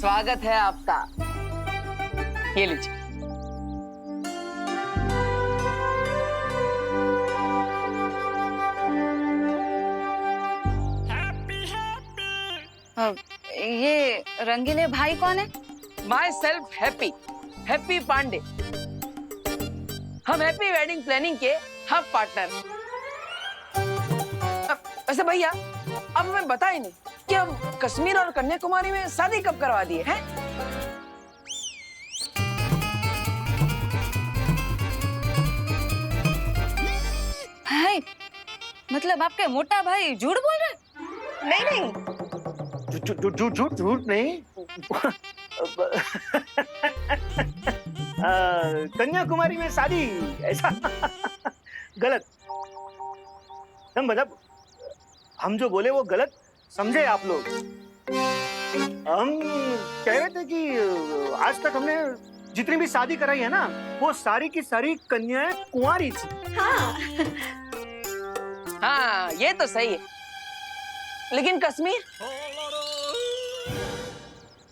स्वागत है आपका। ये लीजिए। ये रंगीले भाई कौन है? Myself Happy, Happy Pandey. हम हैप्पी वेडिंग प्लानिंग के हम पार्टनर। वैसे भैया अब हमें बता ही नहीं कि हम कश्मीर और कन्याकुमारी में शादी कब करवा दिए हैं? भाई मतलब आपके मोटा भाई झूठ बोल रहे? नहीं नहीं, झूठ नहीं। कन्याकुमारी में शादी ऐसा गलत। मतलब हम जो बोले वो गलत समझे आप लोग। हम कह रहे थे कि आज तक हमने जितनी भी शादी कराई है ना, वो सारी की सारी कन्याएं कुंवारी थी। हाँ ये तो सही है, लेकिन कश्मीर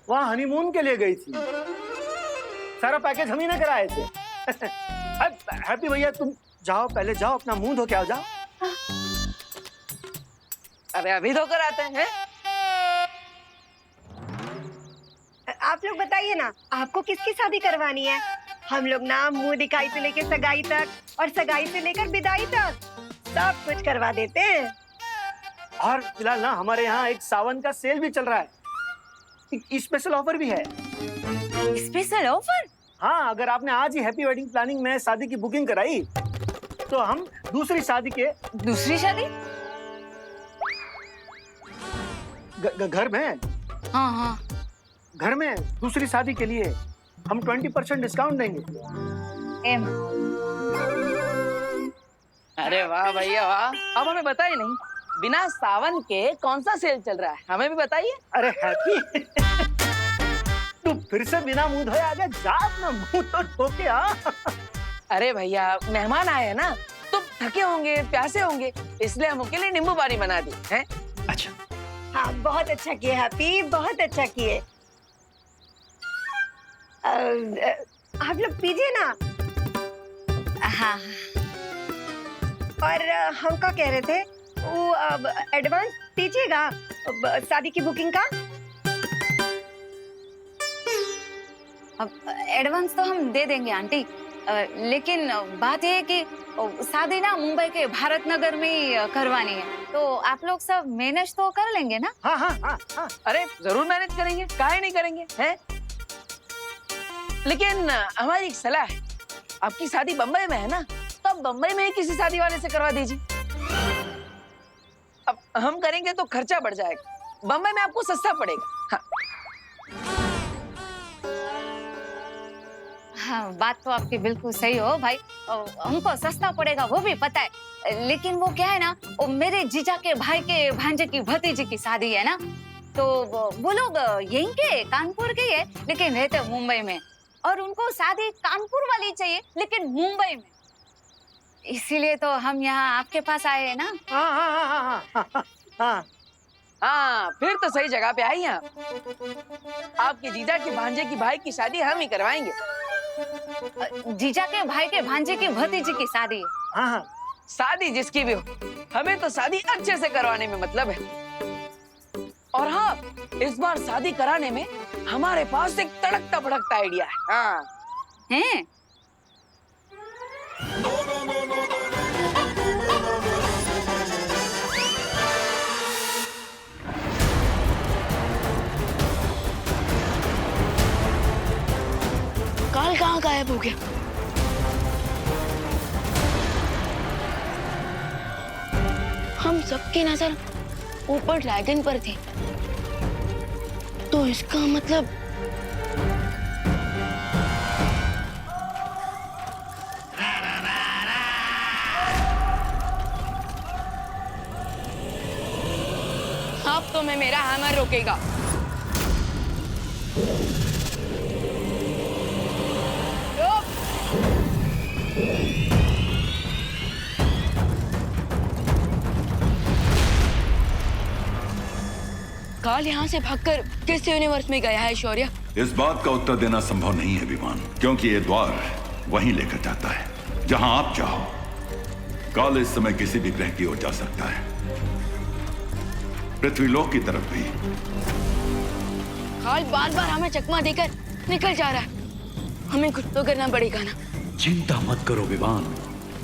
वहाँ हनीमून के लिए गई थी। सारा पैकेज हम ही ना कराए थे। हैप्पी भैया तुम जाओ, पहले जाओ अपना मुंह धो के आओ, जाओ। अरे अभी धोकर आते हैं। आप लोग बताइए ना, आपको किसकी शादी करवानी है? हम लोग ना मुंह दिखाई से लेकर सगाई तक और सगाई से लेकर विदाई तक सब कुछ करवा देते हैं। और फिलहाल ना हमारे यहाँ एक सावन का सेल भी चल रहा है, एक स्पेशल ऑफर भी है। Special offer? हाँ, अगर आपने आज ही हैप्पी वेडिंग प्लानिंग में शादी की बुकिंग कराई तो हम दूसरी शादी के दूसरी शादी? घर में, हाँ हाँ, घर में दूसरी शादी के लिए हम 20% डिस्काउंट देंगे। एम। अरे वाह भैया वाह, अब हमें बताइए नहीं, बिना सावन के कौन सा सेल चल रहा है, हमें भी बताइए। अरे हैप्पी तू फिर से बिना मुंह धोए आ गया, जा अपना मुंह तो धो के आ। अरे भैया मेहमान आए हैं ना, तो थके होंगे, प्यासे होंगे, इसलिए हम उनके लिए नींबू पानी बना दी है। अच्छा हाँ बहुत अच्छा किए हैप्पी, बहुत अच्छा किए। आप लोग पीजिए ना। हाँ। और हम क्या कह रहे थे, वो अब एडवांस दीजिएगा शादी की बुकिंग का। अब एडवांस तो हम दे देंगे आंटी, लेकिन बात ये है कि शादी ना मुंबई के भारत नगर में ही करवानी है, तो आप लोग सब मैनेज तो कर लेंगे ना? हाँ हाँ हाँ हाँ। अरे जरूर मैनेज करेंगे, काहे नहीं करेंगे हैं? लेकिन हमारी एक सलाह है, आपकी शादी बम्बई में है ना, तो आप बम्बई में ही किसी शादी वाले से करवा दीजिए। अब हम करेंगे तो खर्चा बढ़ जाएगा, बम्बई में आपको सस्ता पड़ेगा। हाँ। हाँ बात तो आपकी बिल्कुल सही हो भाई, हमको सस्ता पड़ेगा वो भी पता है, लेकिन वो क्या है ना, वो मेरे जीजा के भाई के भांजे की भतीजी की शादी है ना, तो वो लोग यहीं के कानपुर के है, लेकिन रहते मुंबई में, और उनको शादी कानपुर वाली चाहिए लेकिन मुंबई में, इसीलिए तो हम यहाँ आपके पास आए हैं ना। हाँ हाँ हाँ हाँ हाँ हाँ। हाँ फिर तो सही जगह पे आई हैं आप। आपके जीजा के भांजे की भाई की शादी हम ही करवाएंगे। जीजा के भाई के भांजे की भतीजी की शादी है। हाँ हाँ। शादी जिसकी भी हो, हमें तो शादी अच्छे से करवाने में मतलब है। और हाँ, इस बार शादी कराने में हमारे पास एक तड़कता भड़कता आइडिया है। हाँ हैं? काल कहाँ गायब हो गया? हम सबकी नजर ऊपर ड्रैगन पर थी, तो इसका मतलब अब तो मैं मेरा हैमर रोकेगा। काल यहाँ से भागकर किस यूनिवर्स में गया है शौर्य? इस बात का उत्तर देना संभव नहीं है विमान, क्योंकि ये द्वार वहीं लेकर जाता है जहां आप चाहो। काल इस समय किसी भी ग्रह की ओर जा सकता है, पृथ्वीलोक की तरफ भी। काल बार बार हमें चकमा देकर निकल जा रहा है, हमें कुछ तो करना पड़ेगा ना। चिंता मत करो विमान,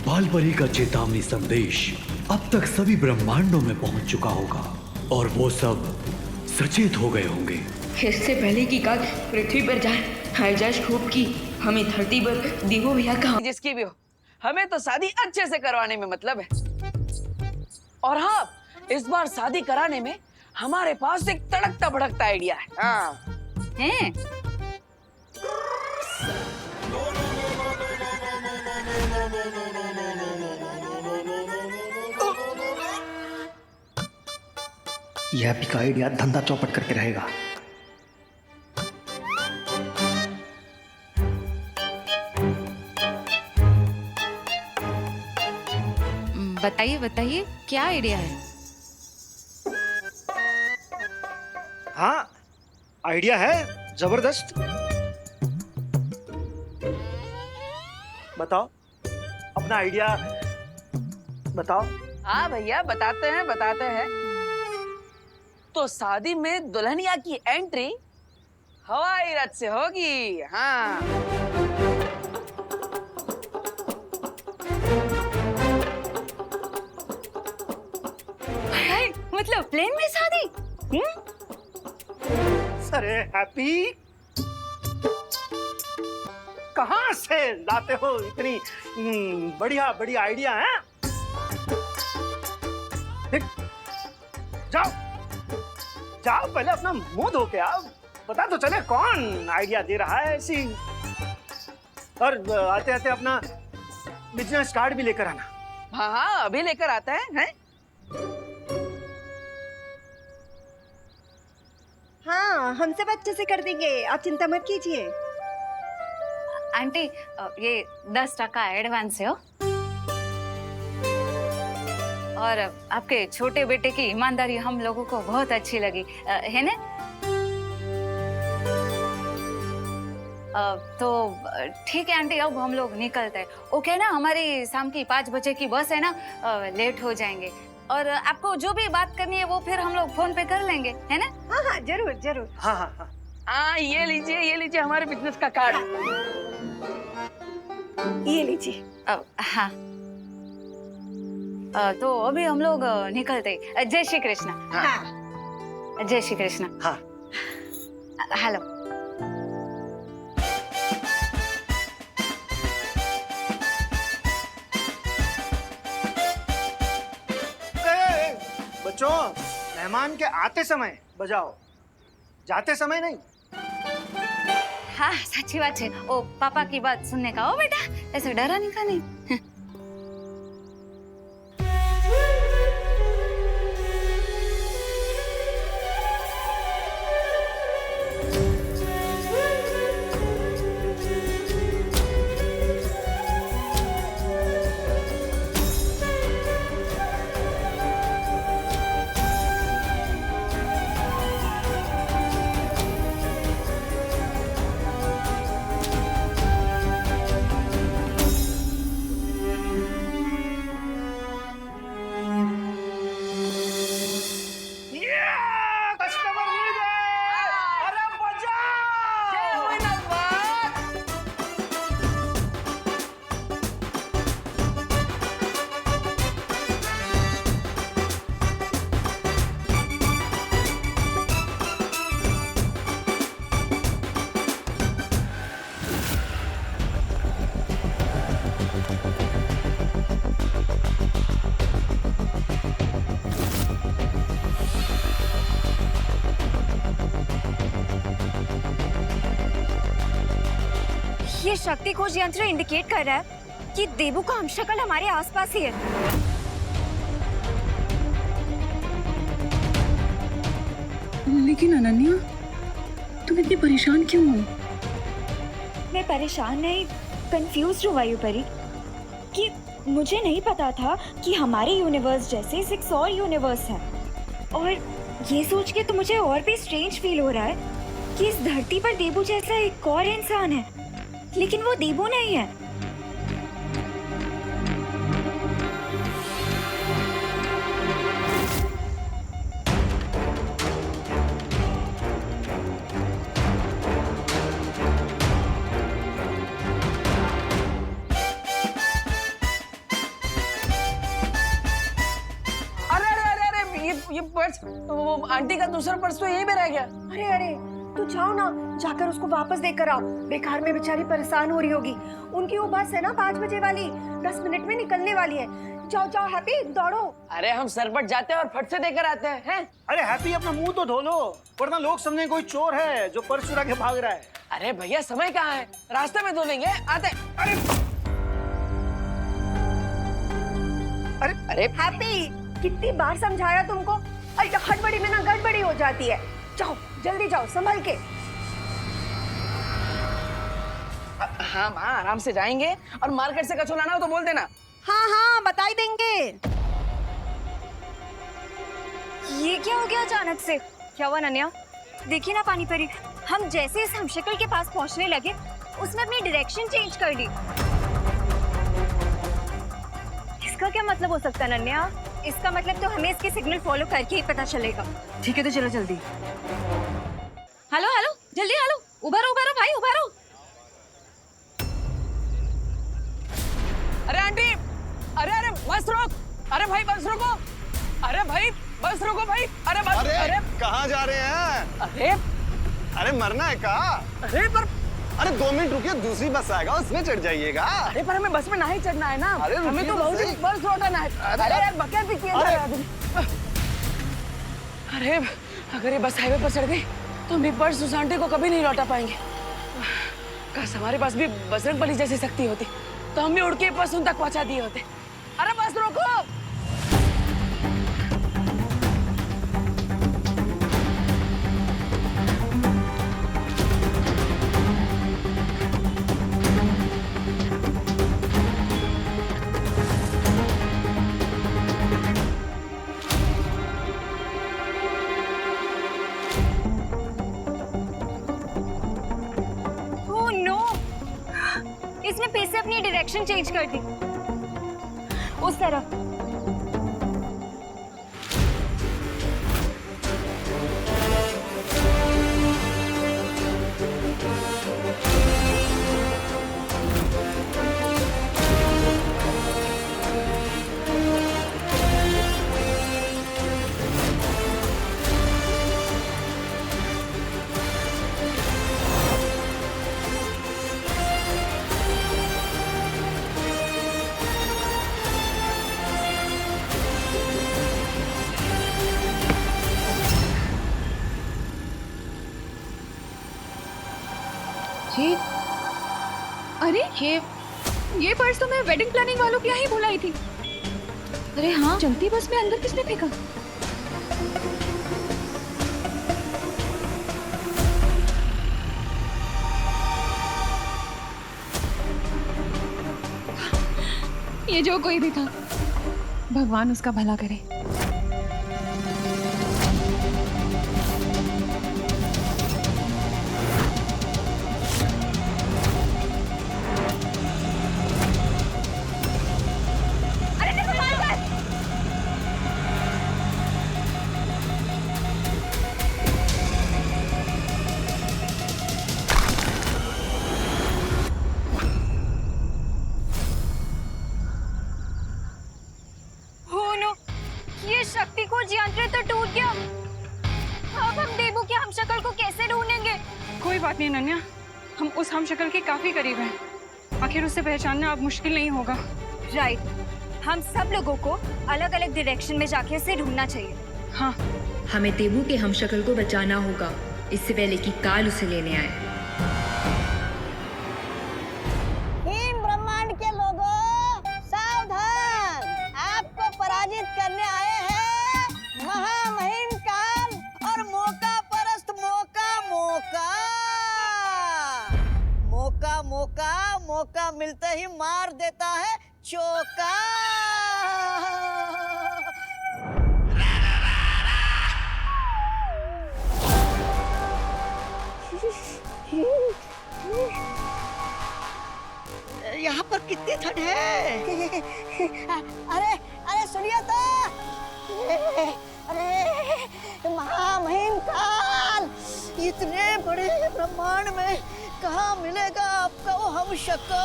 बालपरी का चेतावनी संदेश अब तक सभी ब्रह्मांडों में पहुंच चुका होगा और वो सब सचेत हो गए होंगे। इससे पहले कि काल पृथ्वी पर जाए, हाईजैश खूब की हमें धरती पर देवो भैया का जिसकी भी हो, हमें तो शादी अच्छे से करवाने में मतलब है। और हाँ, इस बार शादी कराने में हमारे पास एक तड़कता भड़कता आइडिया है। हाँ। हैं? यह भी का आइडिया धंधा चौपट करके रहेगा। बताइए बताइए, क्या आइडिया है? हाँ, आइडिया है जबरदस्त। बताओ अपना आइडिया बताओ। हाँ भैया, बताते हैं। तो शादी में दुल्हनिया की एंट्री हवाई रथ से होगी। हाँ। हाय, मतलब प्लेन में शादी? अरे हैप्पी, कहाँ से लाते हो इतनी बढ़िया बढ़िया आइडिया है? जाओ जाओ, पहले अपना मुंह धो के आओ, पता तो चले कौन आइडिया दे रहा है ऐसी। और आते आते अपना बिजनेस कार्ड भी लेकर आना। हाँ, अभी लेकर आता है? हाँ, हम सब अच्छे से कर देंगे, आप चिंता मत कीजिए। आंटी, ये 10% एडवांस है हो। और आपके छोटे बेटे की ईमानदारी हम लोगों को बहुत अच्छी लगी, है ना? तो ठीक है आंटी, अब हम लोग निकलते हैं। ओके ना, हमारी शाम की 5 बजे की बस है ना, लेट हो जाएंगे। और आपको जो भी बात करनी है वो फिर हम लोग फोन पे कर लेंगे, है ना? हाँ हाँ, जरूर जरूर। हाँ हाँ हाँ। हाँ, ये लीजिए हमारे बिजनेस का कार्ड। ये लीजिए। हाँ। तो अभी हम लोग निकलते। जय श्री कृष्ण। हाँ। जय श्री कृष्ण। हाँ। हेलो। बच्चों, मेहमान के आते समय बजाओ, जाते समय नहीं। हाँ, सच्ची बात है। ओ पापा की बात सुनने का। ओ बेटा, ऐसे डरा नहीं का नहीं। ये शक्ति खोज यंत्र इंडिकेट कर रहा है कि देवू का अंशकल हमारे आसपास ही है। लेकिन अनन्या, तुम इतनी परेशान क्यों हो? मैं परेशान नहीं, कंफ्यूज हूँ वायुपरी, कि मुझे नहीं पता था कि हमारे यूनिवर्स जैसे 6 और यूनिवर्स हैं और ये सोच के तो मुझे और भी स्ट्रेंज फील हो रहा है कि इस धरती पर देबू जैसा एक और इंसान है, लेकिन वो देबू नहीं है। अरे अरे अरे अरे ये पर्स, वो आंटी का दूसरा पर्स तो यहीं पे रह गया। अरे अरे, तू जाओ ना, जाकर उसको वापस देकर आओ। बेकार में बेचारी परेशान हो रही होगी। उनकी वो बस है ना 5 बजे वाली, 10 मिनट में निकलने वाली है। जाओ जाओ हैप्पी, दौड़ो। अरे हम सरपट जाते हैं और फट से देकर आते हैं। अरे हैप्पी, अपना मुंह तो धो लो, वरना लोग समझेंगे कोई चोर है जो पर्स चुरा के भाग रहा है। अरे भैया समय कहाँ है, रास्ते में धो लेंगे, आते। अरे हैप्पी, कितनी बार समझाया तुमको? अरे हड़बड़ी में ना गड़बड़ी हो जाती है। जाओ जल्दी जाओ, संभल के। हाँ माँ, आराम से जाएंगे, और मार्केट से कचौड़ा लाना हो तो बोल देना। हाँ हाँ, बता ही देंगे। ये क्या हो गया अचानक से? क्या हुआ नन्या? देखिए ना पानी परी, हम जैसे इस हमशक्ल के पास पहुंचने लगे, उसने अपनी डायरेक्शन चेंज कर दी। इसका क्या मतलब हो सकता है नन्या? इसका मतलब तो हमें इसके सिग्नल फॉलो करके ही पता चलेगा। ठीक है तो चलो जल्दी। हेलो हेलो, जल्दी हेलो, उभरो उभरो भाई, उभरो। अरे आंटी, अरे अरे बस रोक, अरे भाई बस रोको, अरे भाई बस रोको भाई, अरे बस। अरे कहाँ जा रहे हैं? अरे अरे मरना है कहाँ? अरे पर, अरे 2 मिनट रुकिए, दूसरी बस आएगा, उसमें चढ़ जाइएगा। अरे पर हमें बस में नहीं चढ़ना है ना, अरे रुकिए हमें तो तो बहुत सही। बस लौटाना है। अरे यार बकैत भी किया जा रहा है। अरे अगर ये बस हाईवे पर चढ़ गई तो हम ये पर्स उस आंटी को कभी नहीं लौटा पाएंगे। काश हमारे पास भी बजरंगबली जैसी शक्ति होती तो हम भी उड़ के पर्स उन तक पहुंचा दिए होते। अरे बस रोको। ओह नो, इसने फिर से अपनी डायरेक्शन चेंज कर दी, उस तरफ। अरे ये पर्स तो मैं वेडिंग प्लानिंग वालों के यहाँ ही भुलाई थी। अरे हाँ, चलती बस में अंदर किसने फेंका? ये जो कोई भी था, भगवान उसका भला करे। शक्ति को यंत्र तो टूट गया। अब हम देबू के हमशक्ल को कैसे ढूंढेंगे? कोई बात नहीं नन्या, हम उस हमशक्ल के काफी करीब हैं। आखिर उसे पहचानना अब मुश्किल नहीं होगा। राइट, हम सब लोगों को अलग अलग डायरेक्शन में जाके उसे ढूंढना चाहिए। हाँ, हमें देबू के हमशक्ल को बचाना होगा, इससे पहले कि काल उसे लेने आए। ब्रह्मांड के लोगों सावधान, आपको पराजित करने आए हैं महामहिम काल और मौका परस्त मौका मिलते ही मार देता है चौका। यहाँ पर कितनी ठंड है। अरे अरे सुनिए तो, अरे महामहिम काल, इतने बड़े ब्रह्मांड में कहाँ मिलेगा आपका वो हम शक्ल।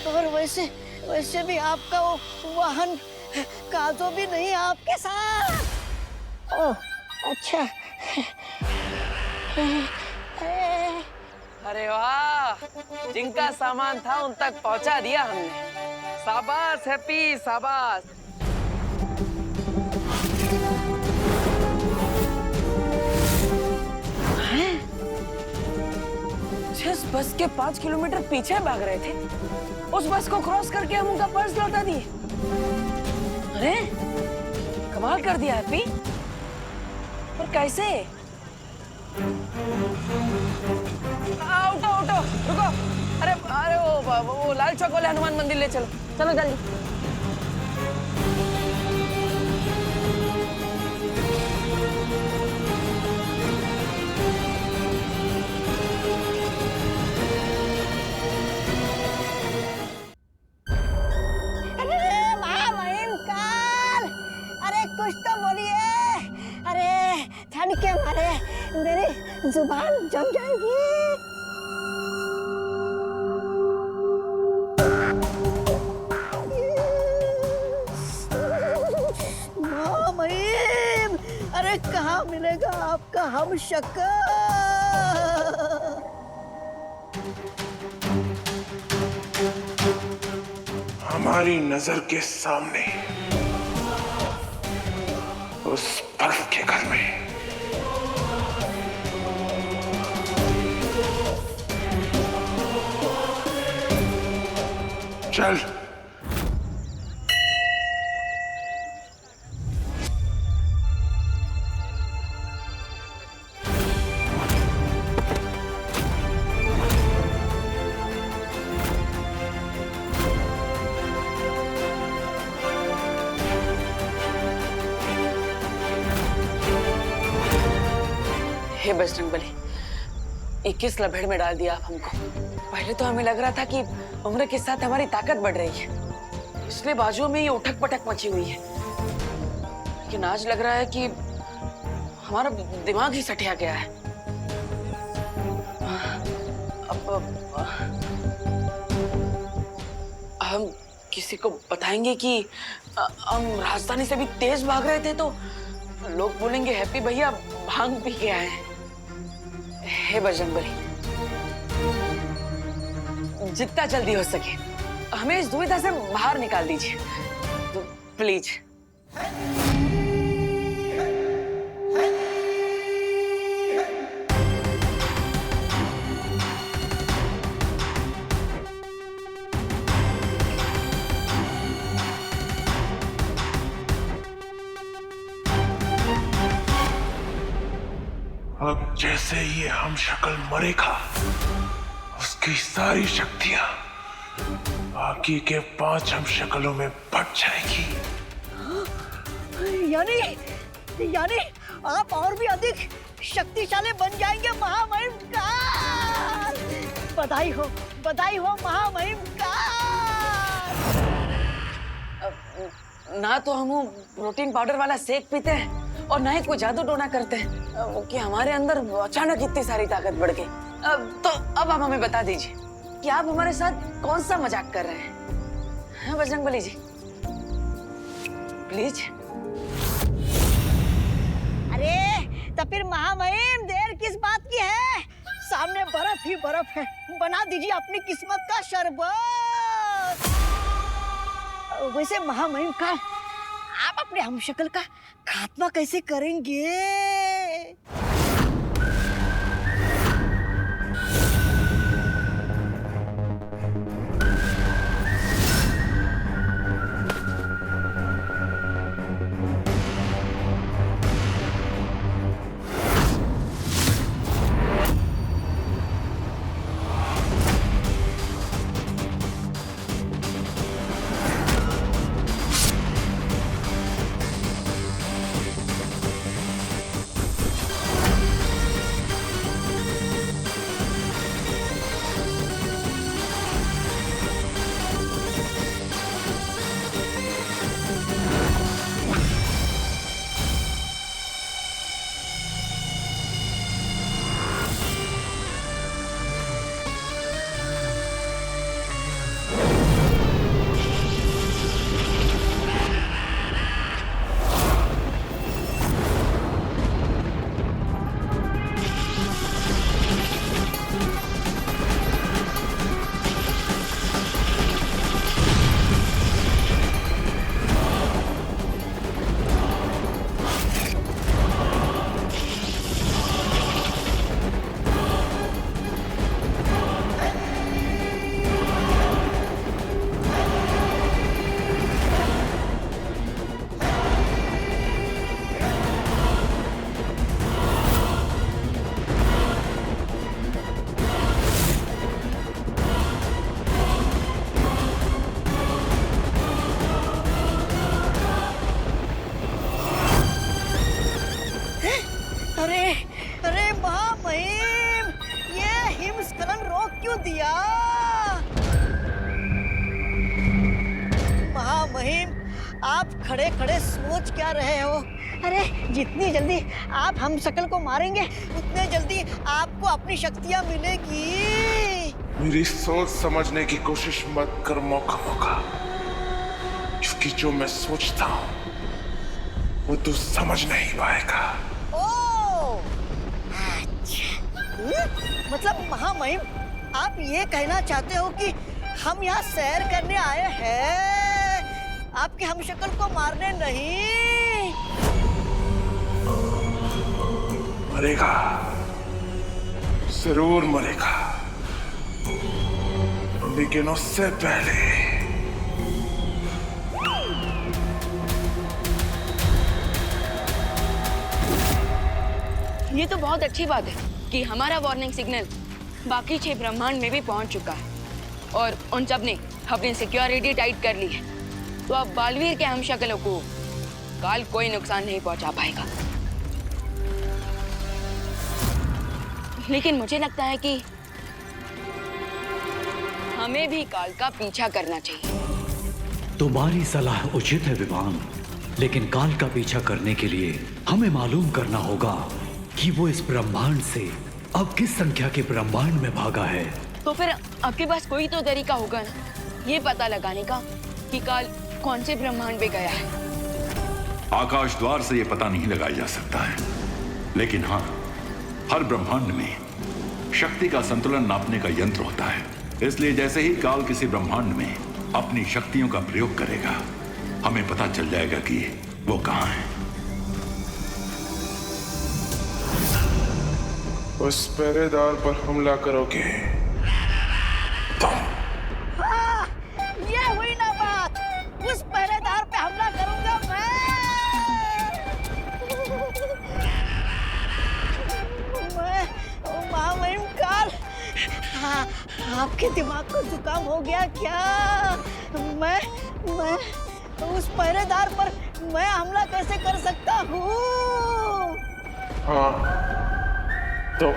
और वैसे भी आपका वो वाहन काजो भी नहीं आपके साथ। ओह अच्छा। अरे वाह, जिनका सामान था उन तक पहुंचा दिया हमने। शाबाश हैप्पी, शाबाश। जिस बस के 5 किलोमीटर पीछे भाग रहे थे, उस बस को क्रॉस करके हम उनका पर्स लौटा दिए। अरे कमाल कर दिया हैप्पी। और कैसे? उठो उठो, रुको। अरे अरे वो लाल चौक वाले हनुमान मंदिर ले चलो, चलो जल्दी। अरे महामहिम काल, अरे कुछ तो बोलिए। अरे ठंड के मारे मेरी जुबान जम जाएगी। महामहिम, अरे कहाँ मिलेगा आपका हम शक्ल। हमारी नजर के सामने उस बर्फ के घर में चल। हे बजरंगबली, 21 लभेड़ में डाल दिया आप हमको। पहले तो हमें लग रहा था कि उम्र के साथ हमारी ताकत बढ़ रही है, इसलिए बाजुओं में ये उठक पटक मची हुई है। लेकिन आज लग रहा है कि हमारा दिमाग ही सटिया गया है। अब हम किसी को बताएंगे कि हम राजधानी से भी तेज भाग रहे थे तो लोग बोलेंगे हैप्पी भैया भांग पी के आए हैं। हे बजरंगबली, जितना जल्दी हो सके हमें इस दुविधा से बाहर निकाल दीजिए, तो प्लीज। अब जैसे ये हम शक्ल मरेगा, उसकी सारी शक्तियां बाकी के 5 हम शक्लों में बट जाएगी। यानी आप और भी अधिक शक्तिशाली बन जाएंगे महामहिम काल। बधाई हो महामहिम काल। ना तो हम प्रोटीन पाउडर वाला शेक पीते हैं और ना ही कोई जादू टोना करते हैं कि हमारे अंदर अचानक इतनी सारी ताकत बढ़ गई। तो अब आप हमें बता दीजिए कि आप हमारे साथ कौन सा मजाक कर रहे हैं? हाँ बजरंगबली जी, प्लीज। अरे तो फिर महामहिम देर किस बात की है? सामने बर्फ ही बर्फ है, बना दीजिए अपनी किस्मत का शरबत। वैसे महामहिम काल, आप अपने हमशक्ल का खात्मा कैसे करेंगे? रोक क्यों दिया? महामहिम, आप खड़े खड़े सोच क्या रहे हो? अरे जितनी जल्दी आप हम शकल को मारेंगे उतने जल्दी आपको अपनी शक्तियां मिलेगी। मेरी सोच समझने की कोशिश मत कर मौका, क्योंकि जो मैं सोचता हूँ वो तू समझ नहीं पाएगा। ओह, अच्छा। मतलब महामहिम, आप ये कहना चाहते हो कि हम यहाँ सैर करने आए हैं, आपके हमशक्ल को मारने नहीं? मरेगा, जरूर मरेगा, लेकिन उससे पहले ये तो बहुत अच्छी बात है कि हमारा वार्निंग सिग्नल बाकी 6 ब्रह्मांड में भी पहुंच चुका है और उन सब ने अपनी सिक्योरिटी टाइट कर ली है। तो अब बालवीर के हमशक्लों को काल कोई नुकसान नहीं पहुंचा पाएगा। लेकिन मुझे लगता है कि हमें भी काल का पीछा करना चाहिए। तुम्हारी सलाह उचित है विवान, लेकिन काल का पीछा करने के लिए हमें मालूम करना होगा कि वो इस ब्रह्मांड से अब किस संख्या के ब्रह्मांड में भागा है। तो फिर आपके पास कोई तो तरीका होगा ना, ये पता लगाने का कि काल कौन से ब्रह्मांड में गया है। आकाश द्वार से ये पता नहीं लगाया जा सकता है, लेकिन हाँ, हर ब्रह्मांड में शक्ति का संतुलन नापने का यंत्र होता है। इसलिए जैसे ही काल किसी ब्रह्मांड में अपनी शक्तियों का प्रयोग करेगा, हमें पता चल जाएगा कि वो कहाँ है। उस पहरेदार पर हमला करोगे तुम। हाँ, ये हुई ना बात। उस पहरेदार पे हमला करूंगा मैं महामहिम काल। हाँ, आपके दिमाग को जुकाम हो गया क्या? मैं उस पहरेदार पर मैं हमला कैसे कर सकता हूँ? हाँ तो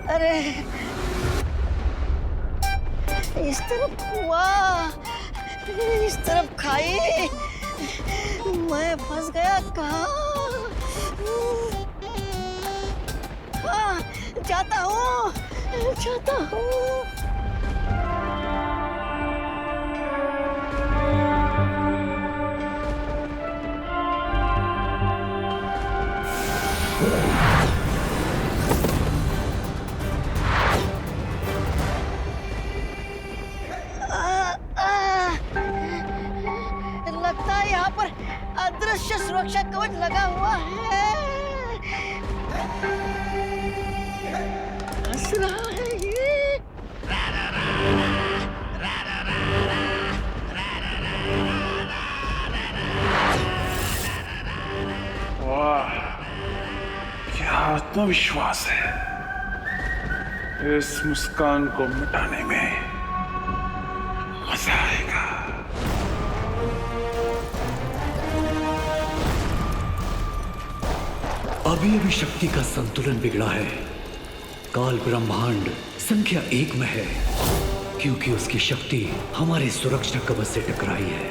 अरे इस तरफ हुआ, इस तरफ खाई, मैं फंस गया कहाँ? हाँ, जाता हूँ। लगता है यहाँ पर अदृश्य सुरक्षा कवच लगा हुआ है। हंस रहा है ये। वाह, क्या आत्मविश्वास है। इस मुस्कान को मिटाने में मजा आएगा। अभी शक्ति का संतुलन बिगड़ा है। काल ब्रह्मांड संख्या 1 में है, क्योंकि उसकी शक्ति हमारे सुरक्षा कवच से टकराई है।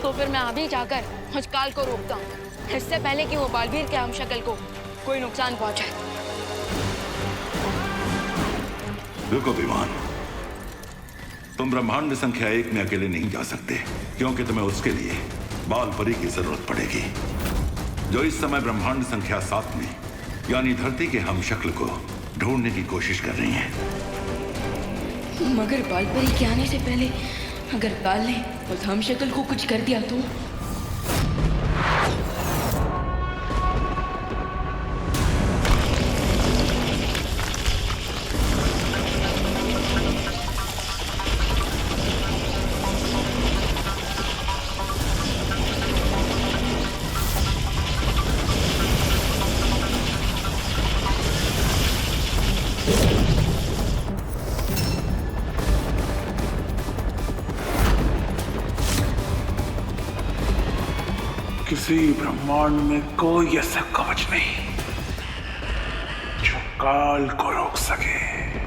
तो फिर मैं अभी जाकर उस काल को रोकता हूँ, इससे पहले कि वो बालवीर के हमशक्ल को कोई नुकसान पहुंचाए। रुको विमान, तुम ब्रह्मांड संख्या 1 में अकेले नहीं जा सकते, क्योंकि तुम्हें उसके लिए बाल परी की जरूरत पड़ेगी, जो इस समय ब्रह्मांड संख्या 7 में यानी धरती के हमशक्ल को ढूंढने की कोशिश कर रही हैं। मगर बाल परी के आने से पहले अगर काल ने उस हमशक्ल को कुछ कर दिया तो? किसी ब्रह्मांड में कोई ऐसा कवच नहीं जो काल को रोक सके।